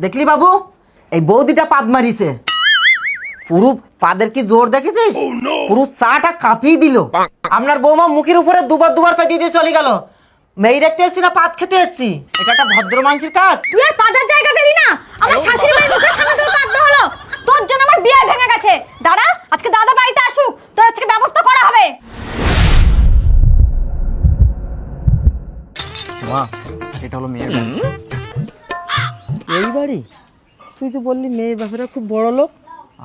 দেখলি বাবু, এই বৌদিটা পাদ মারিছে। পুরো পাদের কি জোর দেখেছিস? পুরো চাটা কাঁপিয়ে দিল। আপনার বৌমা মুখের উপরে দুবার পা দিয়ে চলে গেল। মেয়ে দেখতে এসছি না পাদ খেতে এসছি? এটা একটা ভদ্র মানুষের কাজ। তুই আর পাদার জায়গা পেলি না? আমার শাশুড়ি মায়ের মুখের সামনে তোর পাদ হলো। তোর জন্য আমার বিয়ে ভেঙে গেছে। দাঁড়া, আজকে দাদা বাড়িতে আসুক, তোর আজকে ব্যবস্থা করা হবে। মা, এটা হলো মেয়ের বাড়ি। এই বাড়ি? তুই তো বললি মেয়ে বাপেরা খুব বড় লোক।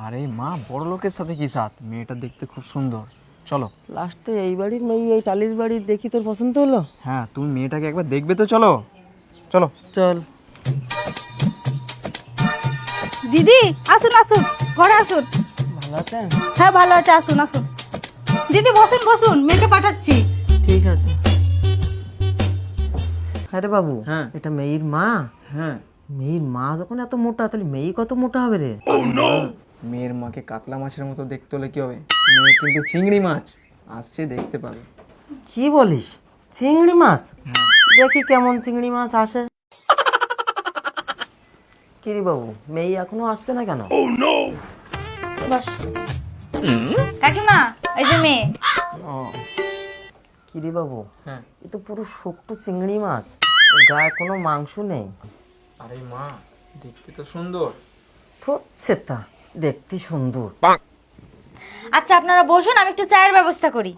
আরে মা, বড় লোকের সাথে কি সাথ? মেয়েটা দেখতে খুব সুন্দর। চলো। লাস্টে এই বাড়ির মেয়ে এই টালির বাড়ি দেখি তোর পছন্দ হলো? হ্যাঁ, তুমি মেয়েটাকে একবার দেখবে তো। চলো চলো চল। দিদি আসুন আসুন, ঘরে আসুন। ভালো আছেন? হ্যাঁ ভালো আছে, আসুন আসুন। দিদি বসুন বসুন, মেয়েকে পাঠাচ্ছি। ঠিক আছে। আরে বাবু, হ্যাঁ। এটা মেয়ের মা? হ্যাঁ। মেয়ের মা যখন এত মোটা, তাহলে মেয়ে কত মোটা হবে রে? মেয়ের মাকে কাতলা মাছের মতো দেখতে হলে কি হবে? মেয়ে কিন্তু চিংড়ি মাছ। আসছে, দেখতে পাবে। কি বলিস? চিংড়ি মাছ? দেখি কেমন চিংড়ি মাছ আসে। কিরে বাবু, মেয়ে এখনো আসছে না কেন? বস। কাকিমা, এই যে মেয়ে। ও, কিরে বাবু, হ্যাঁ। এ তো পুরো শুকনো চিংড়ি মাছ, গায়ে কোনো মাংস নেই। আরে মা, দেখতে তো সুন্দর। থুচ্ছে তা, দেখতে সুন্দর। আচ্ছা আপনারা বসুন, আমি একটু চায়ের ব্যবস্থা করি।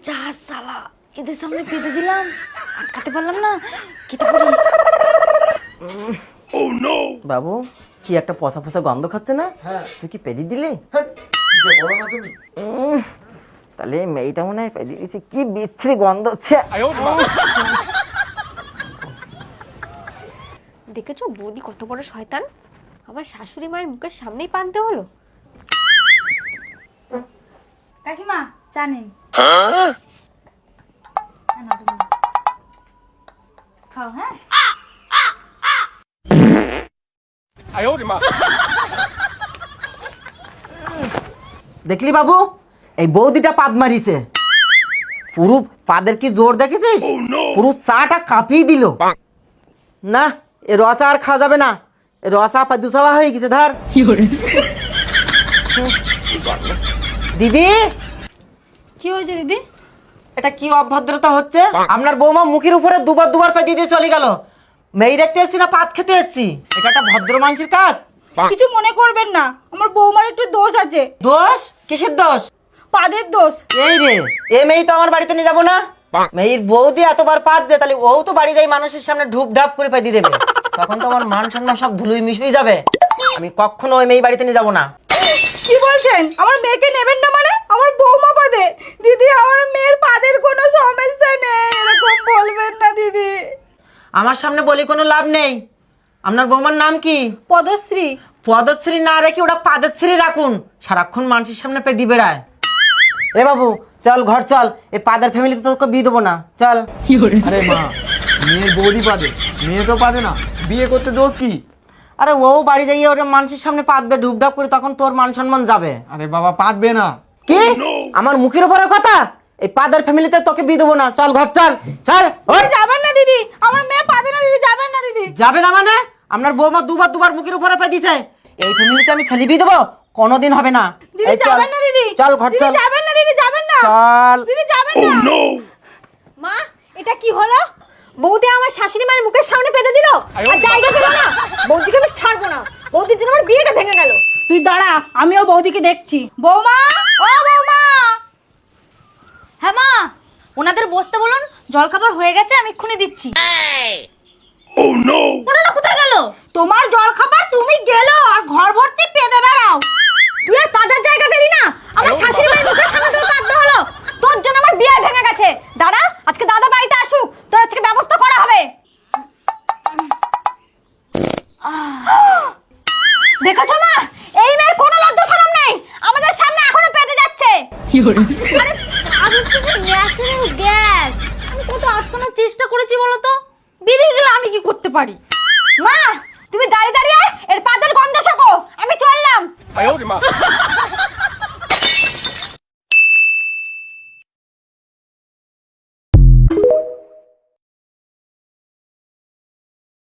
যা সালা, এদের সামনে পেতে দিলাম, আটকাতে পারলাম না। কেটে পড়ি। বাবু, কি একটা পচা পচা গন্ধ খাচ্ছে না? তুই কি পেদি দিলি? বলো না তুমি। তাহলে এই মেয়েটা মনে হয় পেদি দিয়েছে। কি বিচ্ছিরি গন্ধ হচ্ছে। দেখেছো বৌদি কত বড় শয়তান, আমার শাশুড়ি মায়ের মুখের সামনেই পানতে হলো। কাকিমা চা নেই। খাও। হ্যাঁ দেখলি বাবু, এই বৌদিটা পাদ মারিছে। পুরো পাদের কি জোর দেখেছিস? পুরো চাটা কাঁপিয়ে দিল। না, এ রসা আর খাওয়া যাবে না। এ রসা দুসবা হয়ে গেছে। ধর দিদি। কি হয়েছে দিদি? এটা কি অভদ্রতা হচ্ছে? আপনার বৌমা মুখের উপরে দুবার পা দিয়ে চলে গেল। মেয়ে দেখতে এসছি না পাদ খেতে এসছি? এটা একটা ভদ্র মানুষের কাজ। কিছু মনে করবেন না, আমার বৌমার একটু দোষ আছে। দোষ? কিসের দোষ? পাদের দোষ। এই রে, এ মেয়ে তো আমার বাড়িতে নিয়ে যাবো না। মেয়ের বৌদি এতবার পাদ যে, তাহলে ও তো বাড়ি যাই মানুষের সামনে ঢুপ ঢাপ করে পাই দিয়ে দেবে। তখন তো আমার মান সম্মান সব ধুলোই মিশুই যাবে। আমি কখনো ওই মেয়ে বাড়িতে নিয়ে যাবো না। কি বলছেন? আমার মেয়েকে নেবেন না মানে? আমার বৌমা পাদে। দিদি, আমার মেয়ের পাদের কোনো সমস্যা নেই, এরকম বলবেন না দিদি। আমার সামনে বলি কোনো লাভ নেই। আপনার বৌমার নাম কি? পদশ্রী। পদশ্রী না রেখে ওটা পাদশ্রী রাখুন। সারাক্ষণ মানুষের সামনে পেদি বেড়ায়। এ বাবু চল, ঘর চল। এই পাদের ফ্যামিলিতে তোকে বিয়ে দেবো না। চল। আরে মা, মেয়ের বৌদি পাদে, মেয়ে তো পাদে না। বিয়ে করতে দোষ কি? আরে ও বাড়ি যাইয়ে ওটা মানুষের সামনে পাদবে ঢুপঢাপ করে, তখন তোর মান সম্মান যাবে। আরে বাবা, পাদবে না। কি? আমার মুখের উপরে কথা? এই পাদের ফ্যামিলিতে তোকে বিয়ে দেবো না। চল ঘর চল। চল। ওই যাবেন না দিদি, আমার মেয়ে পাদে না দিদি, যাবেন না দিদি। যাবে না মানে? আপনার বৌমা দুবার মুখের উপরে পাই দিছে। এই ফ্যামিলিতে আমি ছেলে বিয়ে দেবো? কোনোদিন হবে না। দিদি এই চল। যাবেন না দিদি। চল ঘর দিদি চল। যাবেন না দিদি, যাবেন না। চল। দিদি যাবেন না। মা, এটা কি হলো? বৌদি আমার শাশুড়ি মায়ের মুখের সামনে পেতে দিল, আর জায়গা পেল না। বৌদিকে আমি ছাড়বো না। বৌদির জন্য আমার বিয়েটা ভেঙে গেল। তুই দাঁড়া, আমিও বৌদিকে দেখছি। বৌমা, ও বৌমা। হ্যাঁ মা, ওনাদের বসতে বলুন, জলখাবার হয়ে গেছে, আমি এক্ষুনি দিচ্ছি। ওনারা কোথায় গেল? তোমার জলখাবার তুমি গেল, আর ঘর ভর্তি পেতে বেড়াও। তুই আর পাদার জায়গা পেলি না? আমার শাশুড়ি মায়ের মুখের সামনে তোর পাদ হলো। তোর জন্য আমার বিয়ে ভেঙে গেছে। দাঁড়া, আজকে দাদা বাড়িতে আসুক, তোর আজকে ব্যবস্থা করা হবে। দেখেছো মা, এই মেয়ের কোনো লজ্জা শরম নেই, আমাদের সামনে এখনো পেতে যাচ্ছে। আরে আগে থেকে ন্যাচারাল গ্যাস, আমি কত আটকানোর চেষ্টা করেছি বলো তো। বেরিয়ে গেলে আমি কি করতে পারি? মা, তুমি দাঁড়িয়ে দাঁড়িয়ে এর পাদের গন্ধ শোকো, আমি চললাম।